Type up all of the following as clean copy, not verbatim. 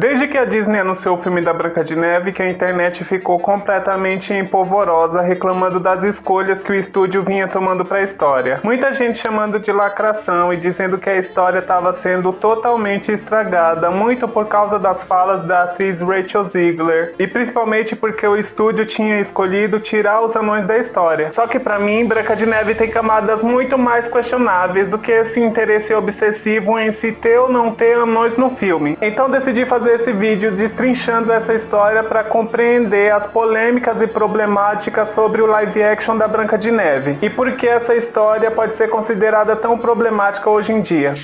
Desde que a Disney anunciou o filme da Branca de Neve, que a internet ficou completamente empolvorosa, reclamando das escolhas que o estúdio vinha tomando para a história. Muita gente chamando de lacração e dizendo que a história estava sendo totalmente estragada, muito por causa das falas da atriz Rachel Zegler, e principalmente porque o estúdio tinha escolhido tirar os anões da história. Só que para mim, Branca de Neve tem camadas muito mais questionáveis do que esse interesse obsessivo em se ter ou não ter anões no filme. Então decidi fazer esse vídeo destrinchando essa história para compreender as polêmicas e problemáticas sobre o live action da Branca de Neve e por que essa história pode ser considerada tão problemática hoje em dia.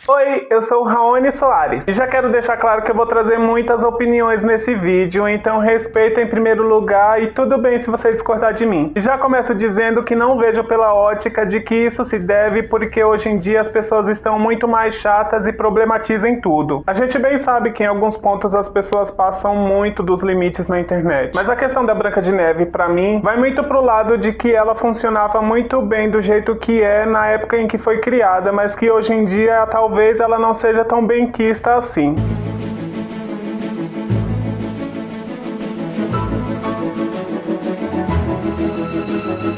Oi, eu sou o Raoni Soares e já quero deixar claro que eu vou trazer muitas opiniões nesse vídeo, então respeita em primeiro lugar e tudo bem se você discordar de mim. E já começo dizendo que não vejo pela ótica de que isso se deve porque hoje em dia as pessoas estão muito mais chatas e problematizam tudo. A gente bem sabe que em alguns pontos as pessoas passam muito dos limites na internet, mas a questão da Branca de Neve, pra mim, vai muito pro lado de que ela funcionava muito bem do jeito que é na época em que foi criada, mas que hoje em dia talvez ela não seja tão benquista assim.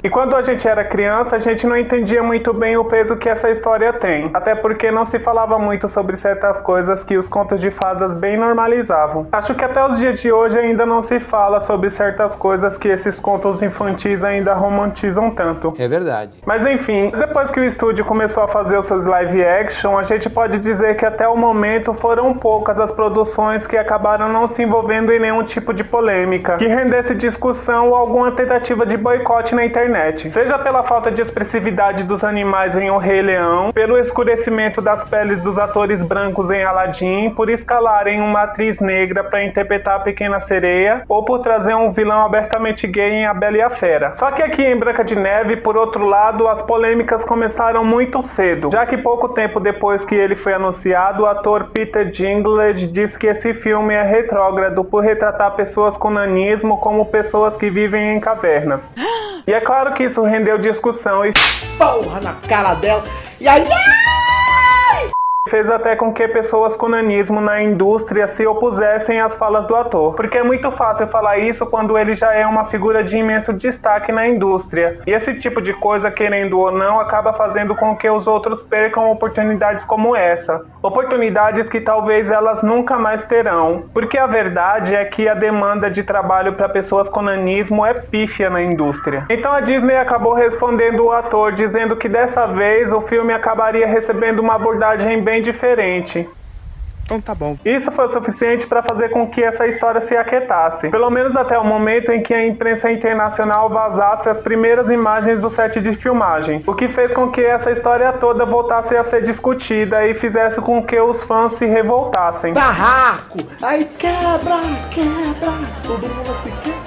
E quando a gente era criança, a gente não entendia muito bem o peso que essa história tem. Até porque não se falava muito sobre certas coisas que os contos de fadas bem normalizavam. Acho que até os dias de hoje ainda não se fala sobre certas coisas que esses contos infantis ainda romantizam tanto. É verdade. Mas enfim, depois que o estúdio começou a fazer os seus live action, a gente pode dizer que até o momento foram poucas as produções que acabaram não se envolvendo em nenhum tipo de polêmica, que rendesse discussão ou alguma tentativa de boicote na internet. Seja pela falta de expressividade dos animais em O Rei Leão, pelo escurecimento das peles dos atores brancos em Aladdin, por escalarem uma atriz negra para interpretar a Pequena Sereia, ou por trazer um vilão abertamente gay em A Bela e a Fera. Só que aqui em Branca de Neve, por outro lado, as polêmicas começaram muito cedo, já que pouco tempo depois que ele foi anunciado, o ator Peter Dinklage disse que esse filme é retrógrado por retratar pessoas com nanismo como pessoas que vivem em cavernas. E é claro que isso rendeu discussão e porra na cara dela. E aí fez até com que pessoas com nanismo na indústria se opusessem às falas do ator. Porque é muito fácil falar isso quando ele já é uma figura de imenso destaque na indústria. E esse tipo de coisa, querendo ou não, acaba fazendo com que os outros percam oportunidades como essa. Oportunidades que talvez elas nunca mais terão. Porque a verdade é que a demanda de trabalho para pessoas com nanismo é pífia na indústria. Então a Disney acabou respondendo o ator, dizendo que dessa vez o filme acabaria recebendo uma abordagem bem diferente. então tá bom. Isso foi o suficiente para fazer com que essa história se aquietasse, pelo menos até o momento em que a imprensa internacional vazasse as primeiras imagens do set de filmagens, o que fez com que essa história toda voltasse a ser discutida e fizesse com que os fãs se revoltassem. Barraco! Aí quebra, todo mundo se quebra.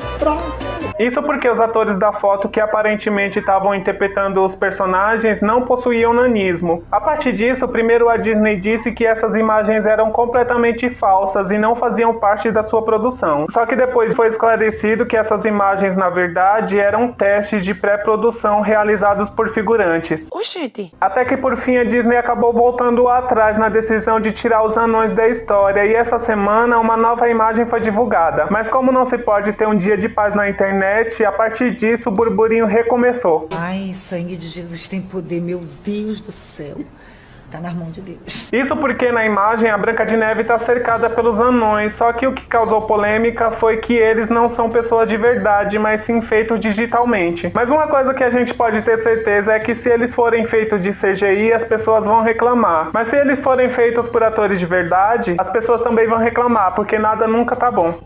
Isso porque os atores da foto que aparentemente estavam interpretando os personagens não possuíam nanismo. A partir disso, primeiro a Disney disse que essas imagens eram completamente falsas e não faziam parte da sua produção. Só que depois foi esclarecido que essas imagens, na verdade, eram testes de pré-produção realizados por figurantes. Oxente! Até que por fim a Disney acabou voltando atrás na decisão de tirar os anões da história e essa semana uma nova imagem foi divulgada. Mas como não se pode ter um dia de paz na internet, a partir disso o burburinho recomeçou. Ai, sangue de Jesus tem poder, meu Deus do céu. Tá nas mãos de Deus. Isso porque na imagem a Branca de Neve está cercada pelos anões, só que o que causou polêmica foi que eles não são pessoas de verdade, mas sim feitos digitalmente. Mas uma coisa que a gente pode ter certeza é que se eles forem feitos de CGI, as pessoas vão reclamar. Mas se eles forem feitos por atores de verdade, as pessoas também vão reclamar, porque nada nunca tá bom.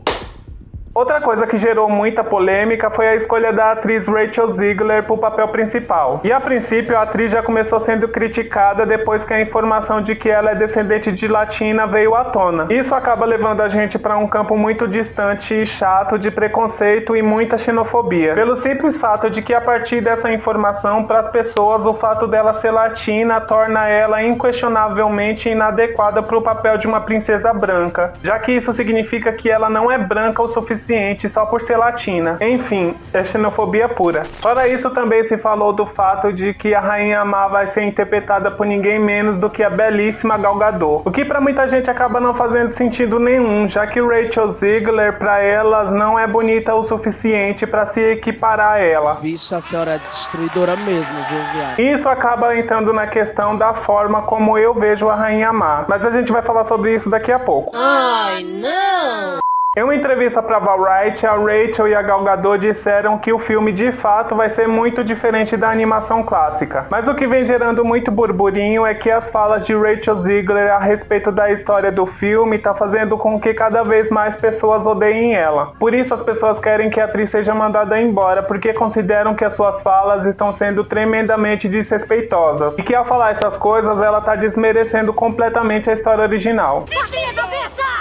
Outra coisa que gerou muita polêmica foi a escolha da atriz Rachel Zegler para o papel principal. E a princípio a atriz já começou sendo criticada depois que a informação de que ela é descendente de latina veio à tona. Isso acaba levando a gente para um campo muito distante e chato de preconceito e muita xenofobia. Pelo simples fato de que a partir dessa informação, para as pessoas, o fato dela ser latina torna ela inquestionavelmente inadequada para o papel de uma princesa branca, já que isso significa que ela não é branca o suficiente suficiente só por ser latina. Enfim, é xenofobia pura. Fora isso, também se falou do fato de que a Rainha Má vai ser interpretada por ninguém menos do que a belíssima Gal Gadot. O que pra muita gente acaba não fazendo sentido nenhum, já que Rachel Zegler pra elas não é bonita o suficiente pra se equiparar a ela. Bicha, a senhora é destruidora mesmo, viu, viado? Isso acaba entrando na questão da forma como eu vejo a Rainha Má, mas a gente vai falar sobre isso daqui a pouco. Ai, não! Em uma entrevista para Variety, a Rachel e a Gal Gadot disseram que o filme de fato vai ser muito diferente da animação clássica. Mas o que vem gerando muito burburinho é que as falas de Rachel Zegler a respeito da história do filme tá fazendo com que cada vez mais pessoas odeiem ela. Por isso as pessoas querem que a atriz seja mandada embora, porque consideram que as suas falas estão sendo tremendamente desrespeitosas. E que ao falar essas coisas, ela tá desmerecendo completamente a história original.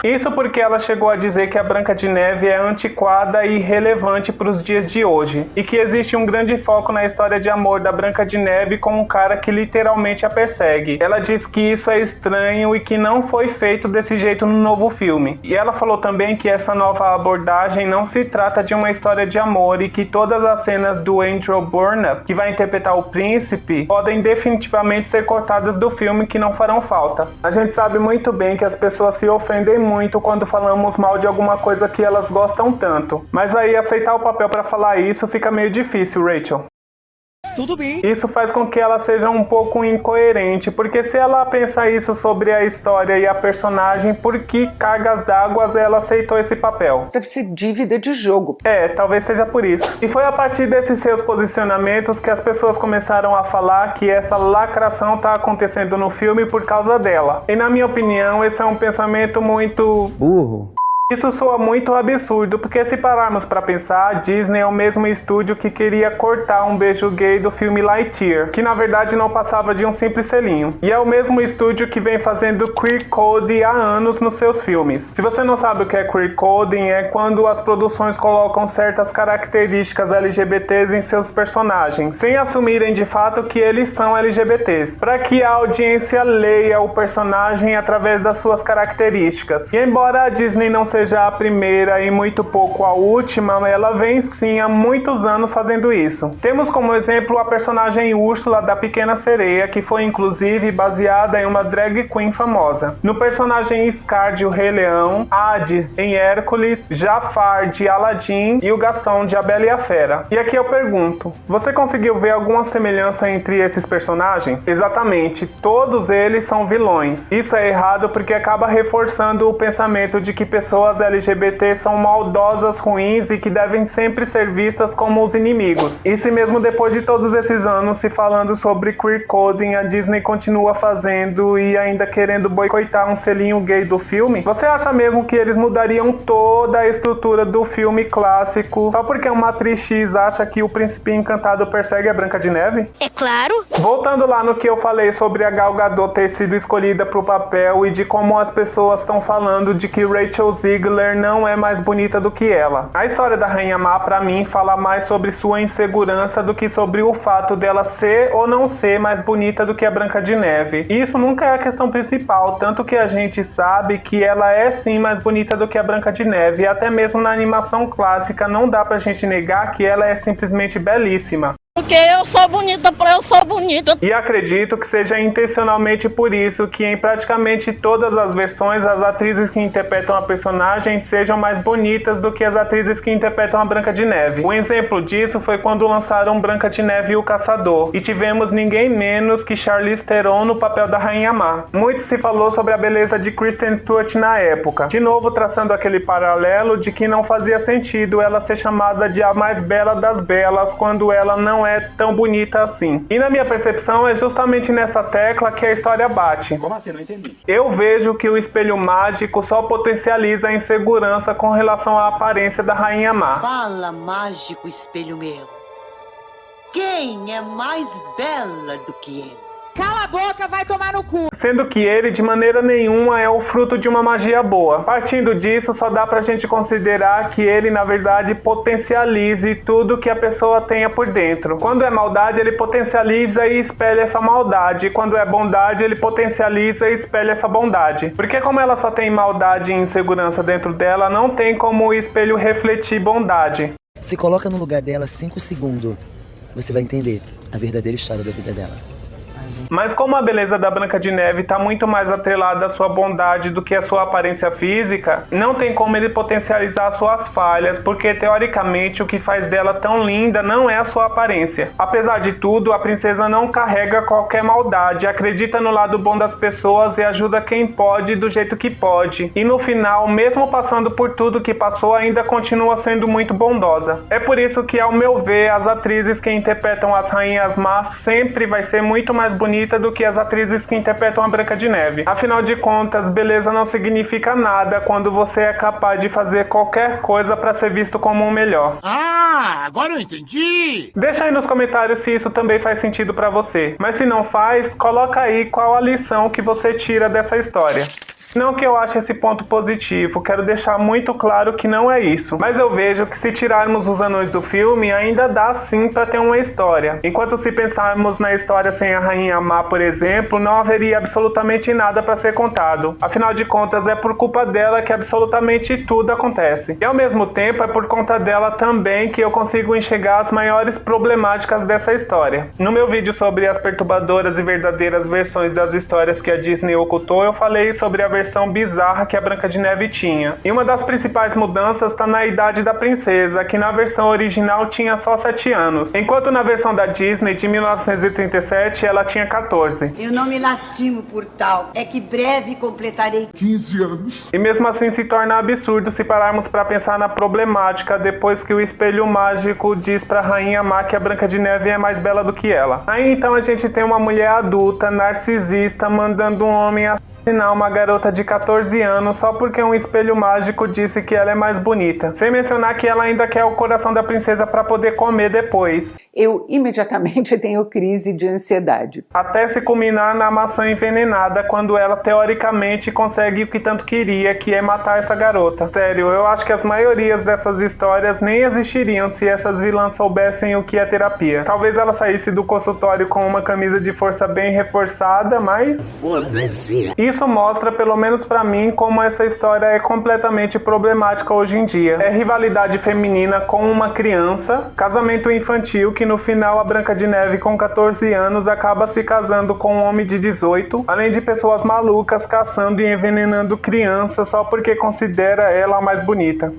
Isso porque ela chegou a dizer que a Branca de Neve é antiquada e irrelevante para os dias de hoje, e que existe um grande foco na história de amor da Branca de Neve com um cara que literalmente a persegue. Ela diz que isso é estranho e que não foi feito desse jeito no novo filme. E ela falou também que essa nova abordagem não se trata de uma história de amor e que todas as cenas do Andrew Burnham, que vai interpretar o príncipe, podem definitivamente ser cortadas do filme, que não farão falta. A gente sabe muito bem que as pessoas se ofendem muito quando falamos mal de alguma coisa que elas gostam tanto. Mas aí aceitar o papel pra falar isso fica meio difícil, Rachel. Tudo bem. Isso faz com que ela seja um pouco incoerente, porque se ela pensa isso sobre a história e a personagem, por que cargas d'água ela aceitou esse papel? Deve ser dívida de jogo. Talvez seja por isso. E foi a partir desses seus posicionamentos que as pessoas começaram a falar que essa lacração tá acontecendo no filme por causa dela. E na minha opinião, esse é um pensamento muito burro. Isso soa muito absurdo, porque se pararmos pra pensar, a Disney é o mesmo estúdio que queria cortar um beijo gay do filme Lightyear, que na verdade não passava de um simples selinho. E é o mesmo estúdio que vem fazendo queer coding há anos nos seus filmes. Se você não sabe o que é queer coding, é quando as produções colocam certas características LGBTs em seus personagens, sem assumirem de fato que eles são LGBTs, para que a audiência leia o personagem através das suas características. E embora a Disney não seja a primeira e muito pouco a última, ela vem sim há muitos anos fazendo isso. Temos como exemplo a personagem Úrsula da Pequena Sereia, que foi inclusive baseada em uma drag queen famosa. No personagem Scar de O Rei Leão, Hades em Hércules, Jafar de Aladdin e o Gaston de A Bela e a Fera. E aqui eu pergunto, você conseguiu ver alguma semelhança entre esses personagens? Exatamente, todos eles são vilões. Isso é errado porque acaba reforçando o pensamento de que pessoas LGBT são maldosas, ruins e que devem sempre ser vistas como os inimigos. E se mesmo depois de todos esses anos se falando sobre queer coding, a Disney continua fazendo e ainda querendo boicotar um selinho gay do filme, você acha mesmo que eles mudariam toda a estrutura do filme clássico só porque uma atriz X acha que o príncipe encantado persegue a Branca de Neve? É claro. Voltando lá no que eu falei sobre a Gal Gadot ter sido escolhida pro papel e de como as pessoas estão falando de que Rachel Zegler não é mais bonita do que ela. A história da Rainha Má, pra mim, fala mais sobre sua insegurança do que sobre o fato dela ser ou não ser mais bonita do que a Branca de Neve. E isso nunca é a questão principal, tanto que a gente sabe que ela é sim mais bonita do que a Branca de Neve, e até mesmo na animação clássica não dá pra gente negar que ela é simplesmente belíssima. Porque eu sou bonita, eu sou bonita. E acredito que seja intencionalmente por isso que em praticamente todas as versões as atrizes que interpretam a personagem sejam mais bonitas do que as atrizes que interpretam a Branca de Neve. Um exemplo disso foi quando lançaram Branca de Neve e o Caçador, e tivemos ninguém menos que Charlize Theron no papel da Rainha Má. Muito se falou sobre a beleza de Kristen Stewart na época, de novo traçando aquele paralelo de que não fazia sentido ela ser chamada de a mais bela das belas quando ela não é tão bonita assim. E na minha percepção é justamente nessa tecla que a história bate. Como assim? Não entendi. Eu vejo que o espelho mágico só potencializa a insegurança com relação à aparência da Rainha Má. Fala, mágico espelho meu. Quem é mais bela do que eu? Cala a boca, vai tomar no cu. Sendo que ele, de maneira nenhuma, é o fruto de uma magia boa. Partindo disso, só dá pra gente considerar que ele, na verdade, potencialize tudo que a pessoa tenha por dentro. Quando é maldade, ele potencializa e espelha essa maldade. E quando é bondade, ele potencializa e espelha essa bondade. Porque como ela só tem maldade e insegurança dentro dela, não tem como o espelho refletir bondade. Se coloca no lugar dela 5 segundos, você vai entender a verdadeira história da vida dela. Mas como a beleza da Branca de Neve está muito mais atrelada à sua bondade do que à sua aparência física, não tem como ele potencializar suas falhas, porque teoricamente o que faz dela tão linda não é a sua aparência. Apesar de tudo, a princesa não carrega qualquer maldade, acredita no lado bom das pessoas e ajuda quem pode do jeito que pode. E no final, mesmo passando por tudo que passou, ainda continua sendo muito bondosa. É por isso que, ao meu ver, as atrizes que interpretam as rainhas más sempre vai ser muito mais bonita do que as atrizes que interpretam a Branca de Neve. Afinal de contas, beleza não significa nada quando você é capaz de fazer qualquer coisa para ser visto como um melhor. Ah, agora eu entendi! Deixa aí nos comentários se isso também faz sentido para você. Mas se não faz, coloca aí qual a lição que você tira dessa história. Não que eu ache esse ponto positivo, quero deixar muito claro que não é isso. Mas eu vejo que se tirarmos os anões do filme, ainda dá sim pra ter uma história. Enquanto se pensarmos na história sem a Rainha Má, por exemplo, não haveria absolutamente nada pra ser contado. Afinal de contas, é por culpa dela que absolutamente tudo acontece. E ao mesmo tempo, é por conta dela também que eu consigo enxergar as maiores problemáticas dessa história. No meu vídeo sobre as perturbadoras e verdadeiras versões das histórias que a Disney ocultou, eu falei sobre a versão bizarra que a Branca de Neve tinha. E uma das principais mudanças está na idade da princesa, que na versão original tinha só 7 anos, enquanto na versão da Disney de 1937 ela tinha 14. Eu não me lastimo por tal, é que breve completarei 15 anos. E mesmo assim se torna absurdo se pararmos para pensar na problemática depois que o espelho mágico diz para a Rainha Má que a Branca de Neve é mais bela do que ela. Aí então a gente tem uma mulher adulta, narcisista, mandando um homem assassinar uma garota de 14 anos só porque um espelho mágico disse que ela é mais bonita. Sem mencionar que ela ainda quer o coração da princesa para poder comer depois. Eu imediatamente tenho crise de ansiedade. Até se culminar na maçã envenenada, quando ela teoricamente consegue o que tanto queria, que é matar essa garota. Sério, eu acho que as maiorias dessas histórias nem existiriam se essas vilãs soubessem o que é terapia. Talvez ela saísse do consultório com uma camisa de força bem reforçada, mas... Isso mostra, pelo menos pra mim, como essa história é completamente problemática hoje em dia. É rivalidade feminina com uma criança, casamento infantil que no final a Branca de Neve com 14 anos acaba se casando com um homem de 18, além de pessoas malucas caçando e envenenando crianças só porque considera ela a mais bonita.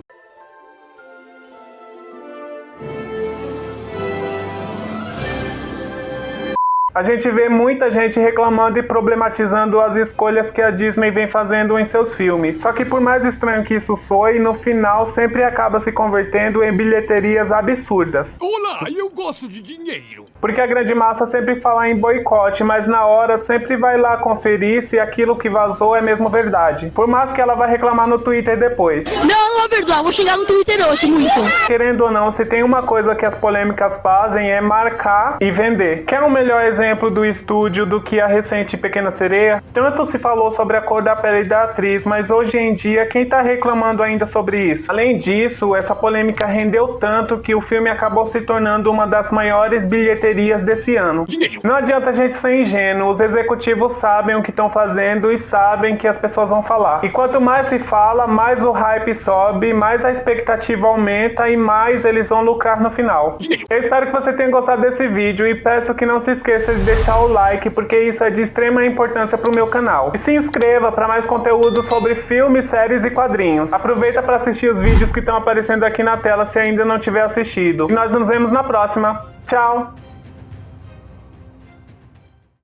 A gente vê muita gente reclamando e problematizando as escolhas que a Disney vem fazendo em seus filmes. Só que por mais estranho que isso soe, no final sempre acaba se convertendo em bilheterias absurdas. Olá, eu gosto de dinheiro. Porque a grande massa sempre fala em boicote, mas na hora sempre vai lá conferir se aquilo que vazou é mesmo verdade. Por mais que ela vai reclamar no Twitter depois. Não vou perdoar, vou chegar no Twitter hoje, muito. Querendo ou não, se tem uma coisa que as polêmicas fazem é marcar e vender. Quer um melhor exemplo do estúdio do que a recente Pequena Sereia? Tanto se falou sobre a cor da pele da atriz, mas hoje em dia quem tá reclamando ainda sobre isso? Além disso, essa polêmica rendeu tanto que o filme acabou se tornando uma das maiores bilheterias desse ano. Não adianta a gente ser ingênuo, os executivos sabem o que estão fazendo e sabem que as pessoas vão falar. E quanto mais se fala, mais o hype sobe, mais a expectativa aumenta e mais eles vão lucrar no final. Eu espero que você tenha gostado desse vídeo e peço que não se esqueça de deixar o like, porque isso é de extrema importância para o meu canal. E se inscreva para mais conteúdo sobre filmes, séries e quadrinhos. Aproveita para assistir os vídeos que estão aparecendo aqui na tela se ainda não tiver assistido. E nós nos vemos na próxima. Tchau!